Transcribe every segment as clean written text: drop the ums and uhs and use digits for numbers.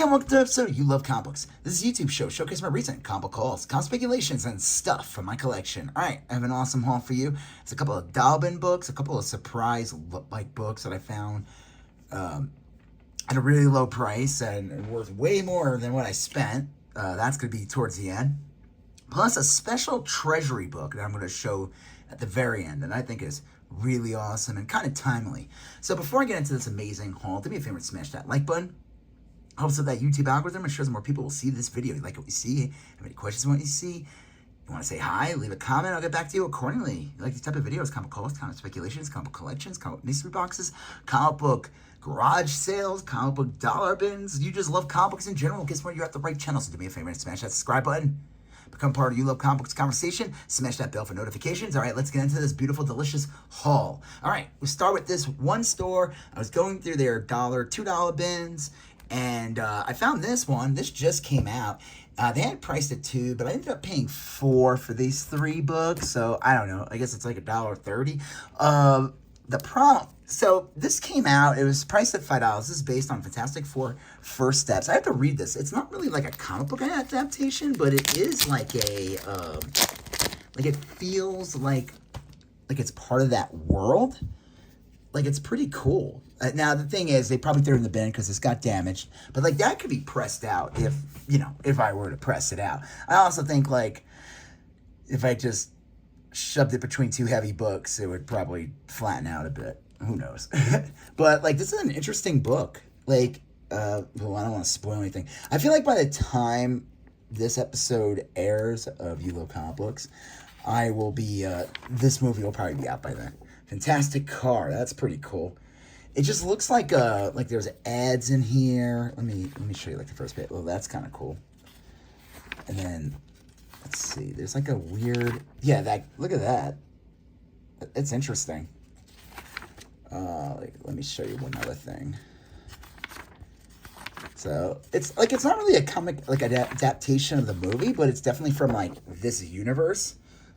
and welcome to the episode of You Love Comic Books. This is a YouTube show showcasing my recent comic book hauls, comic speculations, and stuff from my collection. Alright, I have an awesome haul for you. It's a couple of Dalbin books, a couple of surprise books that I found at a really low price and worth way more than what I spent. That's going to be towards the end. Plus a special treasury book that I'm going to show at the very end, and I think is really awesome and kind of timely. So before I get into this amazing haul, do me a favor and smash that like button. Helps with that YouTube algorithm and shows more people will see this video. You like what you see? Have any questions on what you see? You want to say hi? Leave a comment. I'll get back to you accordingly. You like these type of videos? Comic calls, comic speculations, comic book collections, comic mystery boxes, comic book garage sales, comic book dollar bins. You just love comic books in general. Guess what? You're at the right channel. So do me a favor and smash that subscribe button. Become part of You Love Comic Books conversation. Smash that bell for notifications. All right, let's get into this beautiful, delicious haul. All right, we'll start with this one store. I was going through their $1, $2 bins, and I found this one. This just came out. They had priced it $2, but I ended up paying $4 for these 3 books. So I don't know. I guess it's like $1.30. So this came out. It was priced at $5. This is based on Fantastic Four First Steps. I have to read this. It's not really like a comic book adaptation, but it is like a like it feels like it's part of that world. Like it's pretty cool. Now the thing is, they probably threw it in the bin because it's got damaged. But like that could be pressed out if I were to press it out. I also think like if I just shoved it between 2 heavy books, it would probably flatten out a bit. Who knows? But like this is an interesting book. Like well, I don't want to spoil anything. I feel like by the time this episode airs of You Love Comic Books, I will be this movie will probably be out by then. Fantastic car. That's pretty cool. It just looks like there's ads in here. Let me show you like the first page. Well, that's kind of cool. And then let's see. There's like a weird look at that. It's interesting. Let me show you one other thing. So it's not really a comic like adaptation of the movie, but it's definitely from like this universe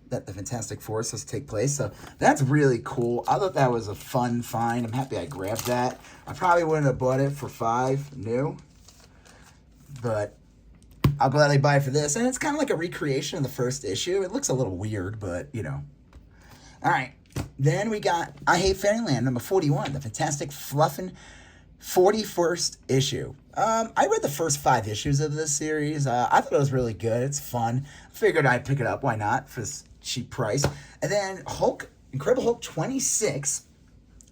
that the Fantastic Four says take place. So that's really cool. I thought that was a fun find. I'm happy I grabbed that. I probably wouldn't have bought it for $5 new, but I'll gladly buy it for this. And it's kind of like a recreation of the first issue. It looks a little weird, but you know. All right. Then we got I Hate Fairyland number 41, the Fantastic Fluffin' 41st issue. I read the first 5 issues of this series. I thought it was really good. It's fun. Figured I'd pick it up. Why not? For this cheap price. And then Incredible Hulk 26.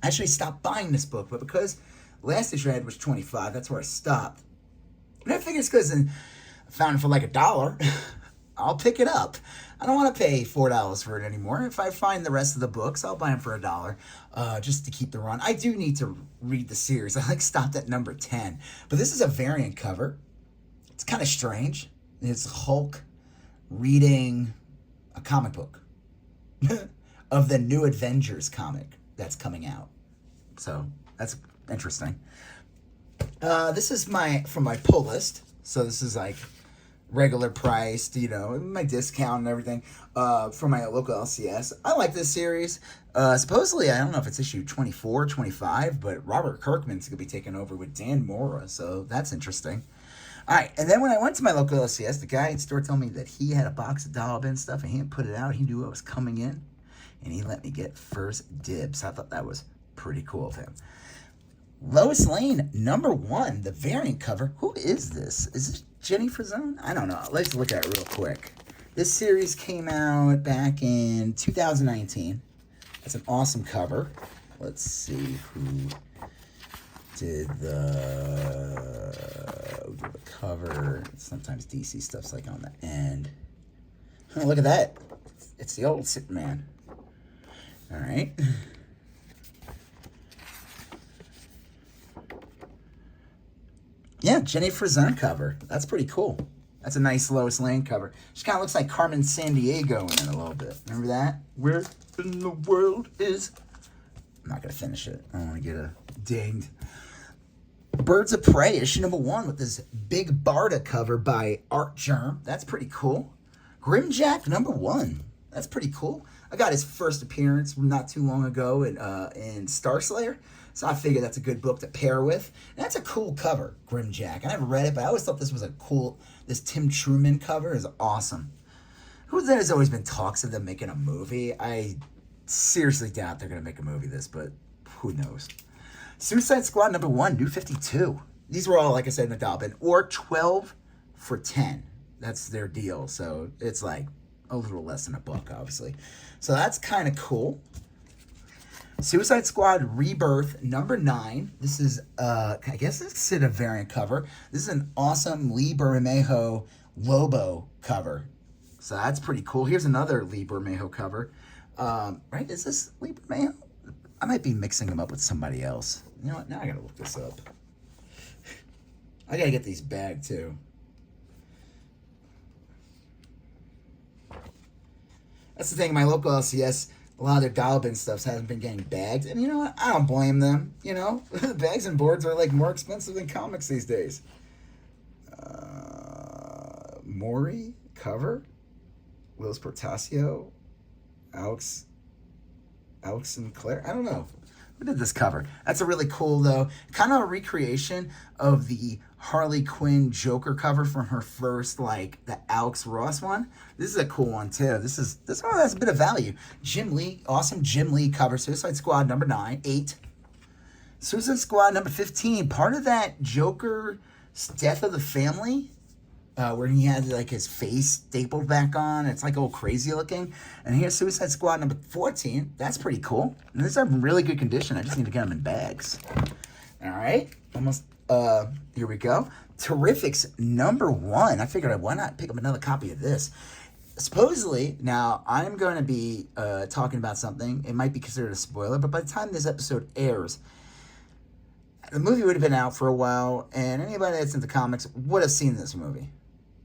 I actually stopped buying this book, but because last issue I had was 25, that's where I stopped. And I figured it's because I found it for like $1. I'll pick it up. I don't want to pay $4 for it anymore. If I find the rest of the books, I'll buy them for $1, just to keep the run. I do need to read the series. I stopped at number 10. But this is a variant cover. It's kind of strange. It's Hulk reading a comic book of the New Avengers comic that's coming out. So that's interesting. This is from my pull list. So this is like regular priced, my discount and everything, from my local LCS. I like this series. Supposedly, I don't know if it's issue 24, 25, but Robert Kirkman's going to be taking over with Dan Mora, so that's interesting. All right, and then when I went to my local LCS, the guy at the store told me that he had a box of dollar bin stuff, and he hadn't put it out. He knew what was coming in, and he let me get first dibs. I thought that was pretty cool of him. Lois Lane, number 1, the variant cover. Who is this? Is this Jenny Frozone? I don't know. Let's look at it real quick. This series came out back in 2019. That's an awesome cover. Let's see who did the cover. Sometimes DC stuff's like on the end. Oh, look at that. It's the old Superman. All right. Yeah, Jenny Frozone cover. That's pretty cool. That's a nice Lois Lane cover. She kind of looks like Carmen Sandiego in it a little bit. Remember that? Where in the world is... I'm not going to finish it. I don't want to get dinged. Birds of Prey, issue number 1 with this big Barda cover by Art Germ. That's pretty cool. Grimjack number 1. That's pretty cool. I got his first appearance not too long ago in Star Slayer. So I figured that's a good book to pair with. And that's a cool cover, Grimjack. I never read it, but I always thought this was a cool, this Tim Truman cover is awesome. There's always been talks of them making a movie. I seriously doubt they're going to make a movie of this, but who knows. Suicide Squad #1, new 52. These were all, like I said, in the dollar bin. Or 12 for 10. That's their deal. So it's like a little less than $1, obviously. So that's kind of cool. Suicide Squad Rebirth #9. This is, I guess it's a variant cover. This is an awesome Lee Bermejo Lobo cover. So that's pretty cool. Here's another Lee Bermejo cover. Right? Is this Lee Bermejo? I might be mixing him up with somebody else. You know what? Now I gotta look this up. I gotta get these bagged too. That's the thing. My local LCS, a lot of their dollar bin stuff hasn't been getting bagged. And you know what? I don't blame them. You know, bags and boards are like more expensive than comics these days. Maury cover. Willis Portacio. Alex Sinclair. I don't know. Who did this cover? That's a really cool, though. Kind of a recreation of the Harley Quinn Joker cover from her first, like, the Alex Ross one. This is a cool one, too. This one has a bit of value. Jim Lee, awesome Jim Lee cover. Suicide Squad #9, 8. Suicide Squad #15, part of that Joker Death of the Family, where he had like his face stapled back on. It's like all crazy looking. And here's Suicide Squad #14. That's pretty cool. And these are in really good condition. I just need to get them in bags. All right, almost. Here we go. Terrifics #1. I figured why not pick up another copy of this. Supposedly, now I'm going to be talking about something. It might be considered a spoiler, but by the time this episode airs, the movie would have been out for a while, and anybody that's into comics would have seen this movie.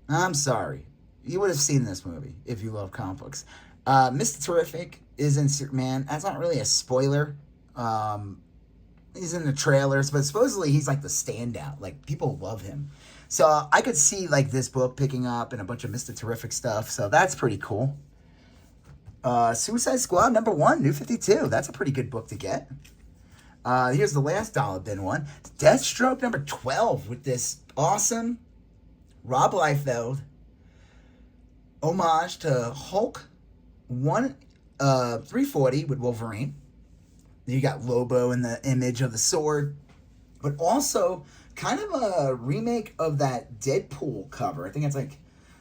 I'm sorry. You would have seen this movie if you love comic books. Mr. Terrific is in Superman. That's not really a spoiler. He's in the trailers, but supposedly he's like the standout. Like, people love him. So I could see like this book picking up and a bunch of Mr. Terrific stuff. So that's pretty cool. Suicide Squad #1, new 52. That's a pretty good book to get. Here's the last dollar bin one. Deathstroke #12 with this awesome Rob Liefeld homage to Hulk 340 with Wolverine. Then you got Lobo in the image of the sword, but also kind of a remake of that Deadpool cover. I think it's like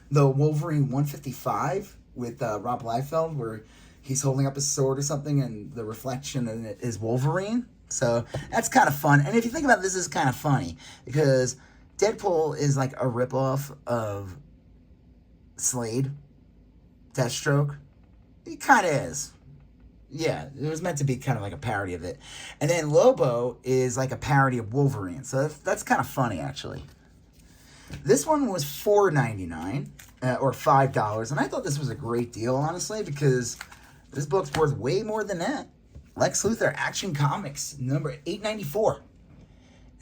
the Wolverine 155 with Rob Liefeld, where he's holding up his sword or something, and the reflection in it is Wolverine. So that's kind of fun. And if you think about it, this is kind of funny because Deadpool is like a ripoff of Slade, Deathstroke. He kind of is. Yeah, it was meant to be kind of like a parody of it. And then Lobo is like a parody of Wolverine. So that's kind of funny, actually. This one was $4.99 or $5. And I thought this was a great deal, honestly, because this book's worth way more than that. Lex Luthor Action Comics, number 894.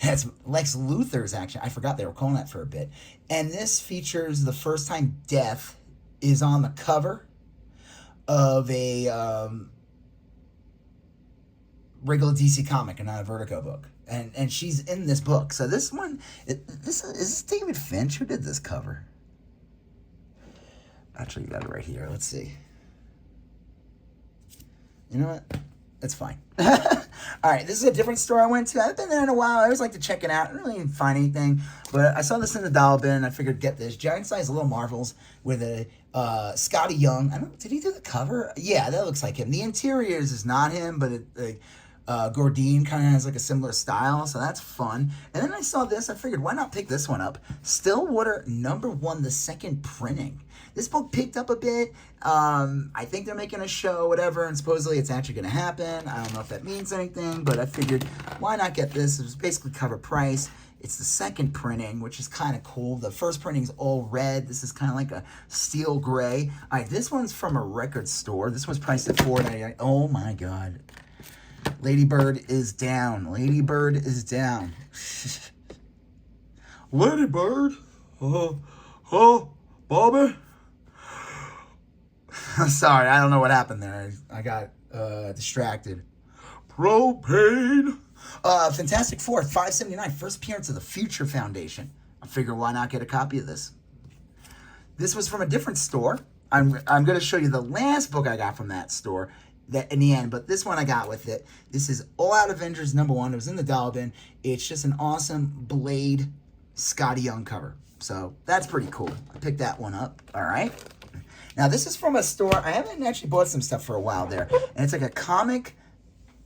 That's Lex Luthor's Action. I forgot they were calling that for a bit. And this features the first time Death is on the cover of a regular DC comic and not a Vertigo book. And she's in this book. So this one, is this David Finch? Who did this cover? Actually, you got it right here. Let's see. You know what? It's fine. All right, this is a different store I went to. I haven't been there in a while. I always like to check it out. I didn't really find anything, but I saw this in the dollar bin, and I figured get this. Giant size Little Marvels with a Scotty Young. I don't. Did he do the cover? Yeah, that looks like him. The interiors is not him, but Gordine kind of has like a similar style, so that's fun. And then I saw this. I figured, why not pick this one up? Stillwater #1, the second printing. This book picked up a bit. I think they're making a show, whatever, and supposedly it's actually going to happen. I don't know if that means anything, but I figured, why not get this? It was basically cover price. It's the second printing, which is kind of cool. The first printing's all red. This is kind of like a steel gray. All right, this one's from a record store. This one's priced at $4.99. Oh, my God. Lady Bird is down. Lady Bird is down. Lady Bird? Bobby? Sorry, I don't know what happened there. I got distracted. Propane. Fantastic Four, $5.79. First appearance of the Future Foundation. I figure why not get a copy of this? This was from a different store. I'm going to show you the last book I got from that store that in the end, but this one I got with it. This is All Out Avengers #1. It was in the dollar bin. It's just an awesome Blade Scotty Young cover. So that's pretty cool. I picked that one up. All right. Now this is from a store. I haven't actually bought some stuff for a while there. And it's like a comic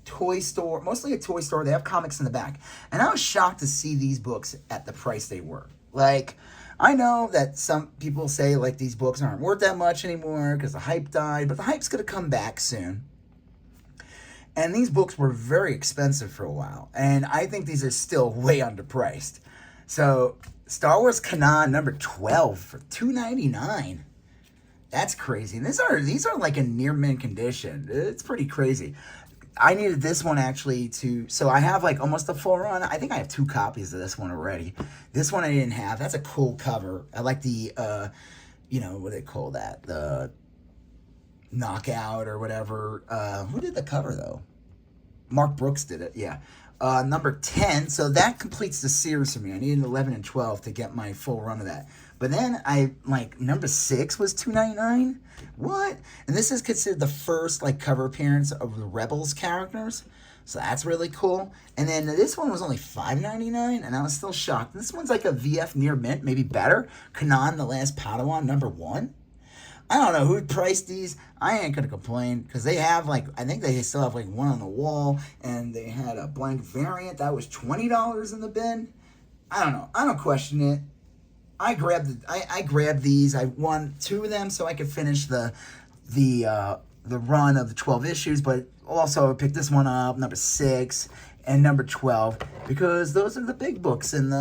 toy store, mostly a toy store. They have comics in the back. And I was shocked to see these books at the price they were. Like, I know that some people say like these books aren't worth that much anymore because the hype died, but the hype's going to come back soon. And these books were very expensive for a while. And I think these are still way underpriced. So, Star Wars Kanan #12 for $2.99. That's crazy. And these are like in near mint condition. It's pretty crazy. I needed this one actually so I have like almost a full run. I think I have 2 copies of this one already. This one I didn't have. That's a cool cover. I like the, what do they call that? The knockout or whatever. Who did the cover though? Mark Brooks did it, yeah. Number 10, so that completes the series for me. I needed 11 and 12 to get my full run of that. But then number 6 was $2.99. What? And this is considered the first cover appearance of the Rebels characters. So that's really cool. And then this one was only $5.99, and I was still shocked. This one's like a VF near mint, maybe better. Kanan, the Last Padawan, #1. I don't know who priced these. I ain't gonna complain because they have I think they still have one on the wall, and they had a blank variant that was $20 in the bin. I don't know. I don't question it. I grabbed these. I won 2 of them so I could finish the run of the 12 issues, but also I picked this one up, number 6 and number 12, because those are the big books and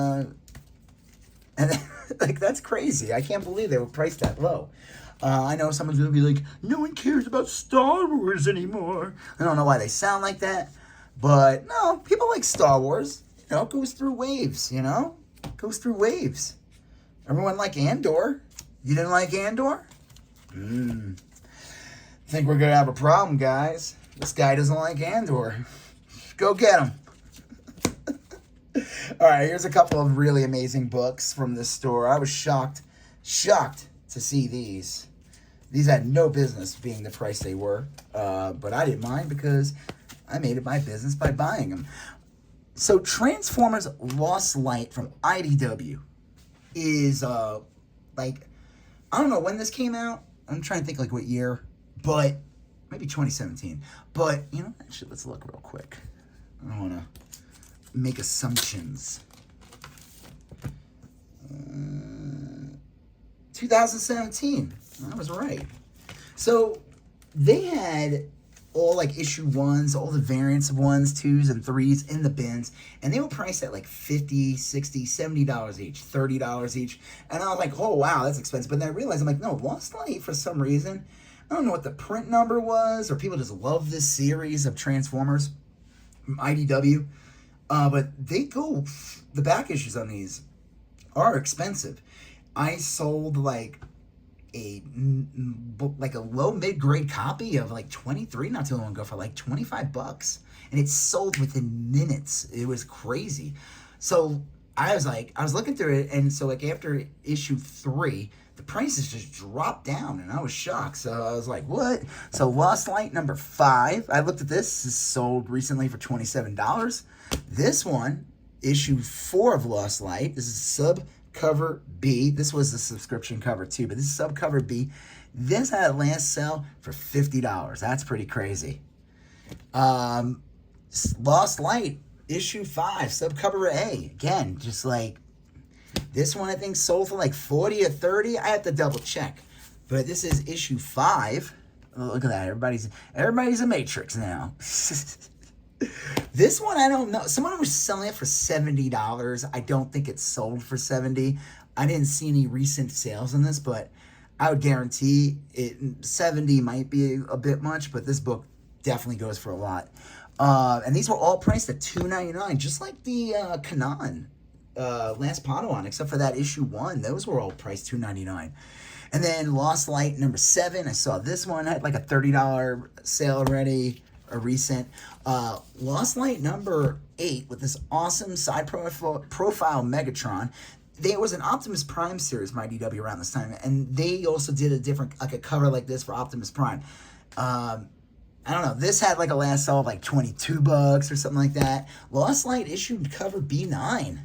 that's crazy. I can't believe they were priced that low. I know someone's going to be like, no one cares about Star Wars anymore. I don't know why they sound like that. But, no, people like Star Wars. It goes through waves, It goes through waves. Everyone liked Andor. You didn't like Andor? Think we're going to have a problem, guys. This guy doesn't like Andor. Go get him. All right, here's a couple of really amazing books from this store. I was shocked to see these. These had no business being the price they were, but I didn't mind because I made it my business by buying them. So Transformers Lost Light from IDW is, I don't know when this came out. I'm trying to think what year, but maybe 2017. But, actually, let's look real quick. I don't want to make assumptions. 2017. I was right. So they had all issue 1s, all the variants of 1s, 2s, and 3s in the bins, and they were priced at $50, $60, $70 each, $30 each. And I was like, oh wow, that's expensive. But then I realized, I'm like, no, Lost Light for some reason. I don't know what the print number was, or people just love this series of Transformers from IDW. But the back issues on these are expensive. I sold a low mid-grade copy of 23 not too long ago for $25, and it sold within minutes. It was crazy. So I was looking through it, and so after issue 3, the prices just dropped down, and I was shocked. So I was like, what? So Lost Light number 5, I looked at this, is sold recently for $27. This one, issue 4 of Lost Light, this is subcover B. This was the subscription cover too, but this is subcover B. This had a last sale for $50. That's pretty crazy. Lost Light, issue 5, subcover A. Again, just this one I think sold for 40 or 30. I have to double check. But this is issue 5. Oh, look at that. Everybody's a Matrix now. This one, I don't know. Someone was selling it for $70. I don't think it sold for $70. I didn't see any recent sales on this, but I would guarantee $70 might be a bit much, but this book definitely goes for a lot. And these were all priced at $2.99, just like the Kanan Last Padawan, except for that issue 1. Those were all priced $2.99. And then Lost Light number 7, I saw this one had a $30 sale already. a recent Lost Light number 8 with this awesome side profile Megatron. There was an Optimus Prime series from IDW around this time, and they also did a different, like a cover like this for Optimus Prime. I don't know. This had like a last sale of like $22 or something like that. Lost Light issued cover B9.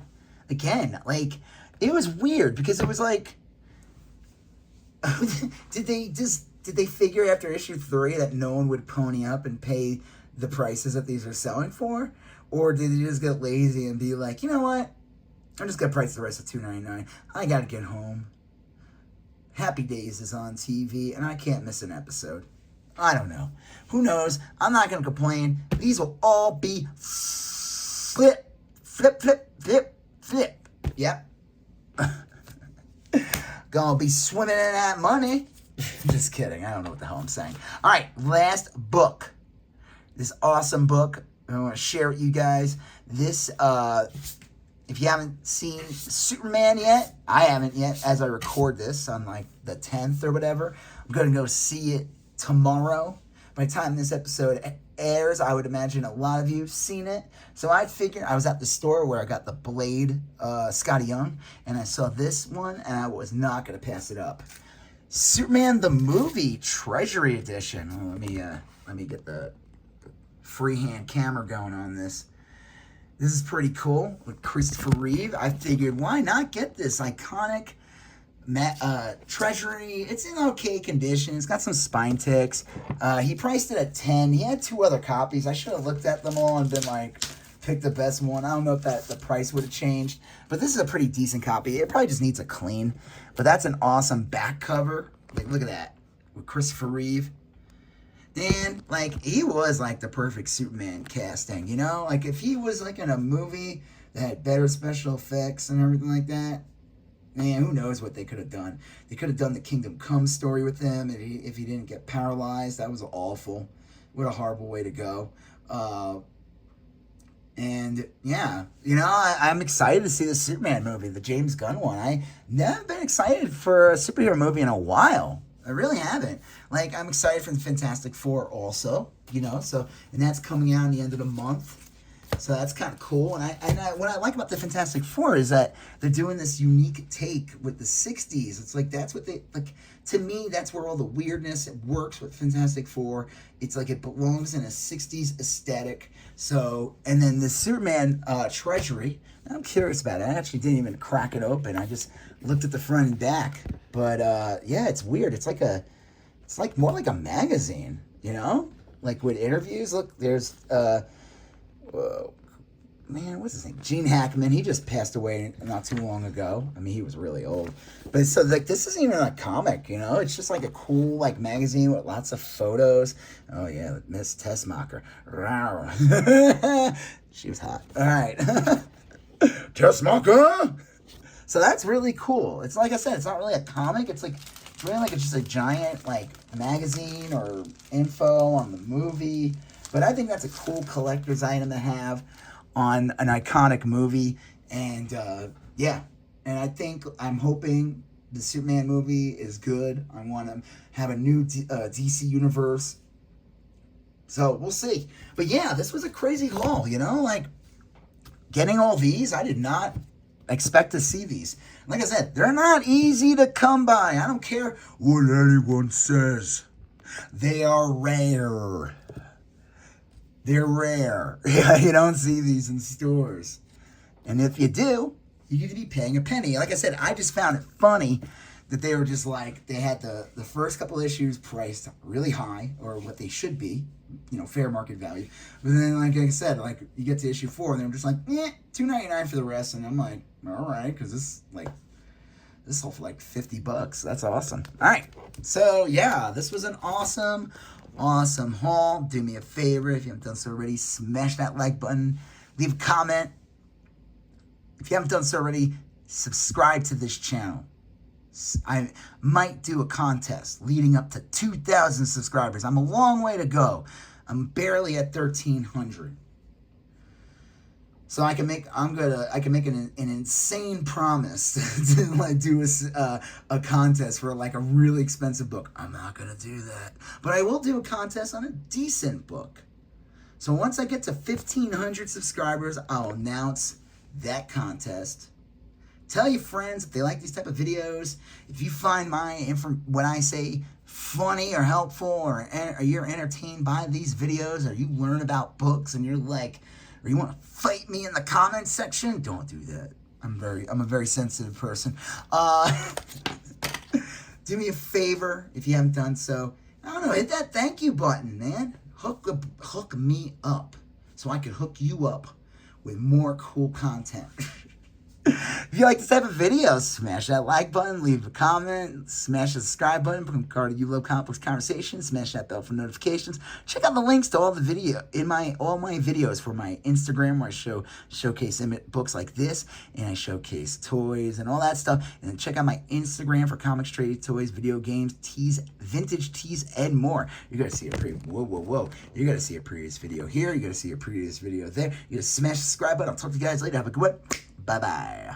Again, like, it was weird because it was like, did they figure after issue 3 that no one would pony up and pay the prices that these are selling for? Or did they just get lazy and be like, you know what? I'm just going to price the rest of $2.99. I got to get home. Happy Days is on TV, and I can't miss an episode. I don't know. Who knows? I'm not going to complain. These will all be flip. Yep. Gonna be swimming in that money. Just kidding. I don't know what the hell I'm saying. All right, last book. This awesome book. I want to share with you guys. This, if you haven't seen Superman yet, I haven't yet, as I record this on like the 10th or whatever. I'm going to go see it tomorrow. By the time this episode airs, I would imagine a lot of you have seen it. So I figured, I was at the store where I got the Blade Scotty Young, and I saw this one, and I was not going to pass it up. Superman the Movie Treasury Edition. Oh, let me get the freehand camera going on this. This is pretty cool with Christopher Reeve. I figured, why not get this iconic Treasury? It's in okay condition. It's got some spine ticks. He priced it at $10. He had 2 other copies. I should have looked at them all and been like, pick the best one. I don't know if the price would have changed, but this is a pretty decent copy. It probably just needs a clean, but that's an awesome back cover. Like, look at that with Christopher Reeve. And like, he was like the perfect Superman casting, you know? Like, if he was like in a movie that had better special effects and everything like that, man, who knows what they could have done. They could have done the Kingdom Come story with him if he didn't get paralyzed. That was awful. What a horrible way to go. And yeah, you know, I'm excited to see the Superman movie, the James Gunn one. I never been excited for a superhero movie in a while. I really haven't. Like, I'm excited for the Fantastic Four also, you know, so, and that's coming out in the end of the month. So that's kind of cool. And what I like about the Fantastic Four is that they're doing this unique take with the 60s. It's like, that's what they, like, to me, that's where all the weirdness, it works with Fantastic Four. It's like it belongs in a 60s aesthetic. So, and then the Superman Treasury, I'm curious about it. I actually didn't even crack it open. I just looked at the front and back. But yeah, it's weird. It's like more like a magazine, you know? Like with interviews. Look, there's man, what's his name? Gene Hackman. He just passed away not too long ago. I mean, he was really old. But so, like, this isn't even a comic, you know? It's just like a cool, like, magazine with lots of photos. Oh, yeah, Miss Tessmacher. She was hot. All right. Tessmacher! So that's really cool. It's like I said, it's not really a comic. It's really like it's just a giant, like, magazine or info on the movie. But I think that's a cool collector's item to have on an iconic movie. And yeah, and I'm hoping the Superman movie is good. I want to have a new DC universe. So we'll see. But yeah, this was a crazy haul, you know? Like, getting all these, I did not expect to see these. Like I said, they're not easy to come by. I don't care what anyone says. They are rare. They're rare. Yeah, you don't see these in stores. And if you do, you need to be paying a penny. Like I said, I just found it funny that they were just like, they had the first couple issues priced really high, or what they should be, you know, fair market value. But then, like I said, like, you get to issue 4, and they're just like, $2.99 for the rest. And I'm like, all right, because this sold for like $50. That's awesome. All right. So, yeah, this was an awesome haul. Do me a favor, if you haven't done so already, smash that like button, leave a comment. If you haven't done so already, subscribe to this channel. I might do a contest leading up to 2,000 subscribers. I'm a long way to go. I'm barely at 1,300. So I can make an insane promise to like do a contest for like a really expensive book. I'm not gonna do that, but I will do a contest on a decent book. So once I get to 1,500 subscribers, I'll announce that contest. Tell your friends if they like these type of videos. If you find what I say funny or helpful, or you're entertained by these videos, or you learn about books and you're like, or you want to fight me in the comments section, don't do that. I'm a very sensitive person. Do me a favor if you haven't done so. I don't know, hit that thank you button, man. Hook me up so I can hook you up with more cool content. If you like this type of video, smash that like button, leave a comment, smash the subscribe button, become part of You Love Comic Books Conversation, smash that bell for notifications. Check out the links to all the video in all my videos for my Instagram, where I showcase books like this, and I showcase toys and all that stuff. And then check out my Instagram for comics, trade, toys, video games, teas, vintage teas, and more. You're gonna see a whoa. You're gonna see a previous video here. You're gonna see a previous video there. You're gonna smash the subscribe button. I'll talk to you guys later. Have a good one. Bye-bye.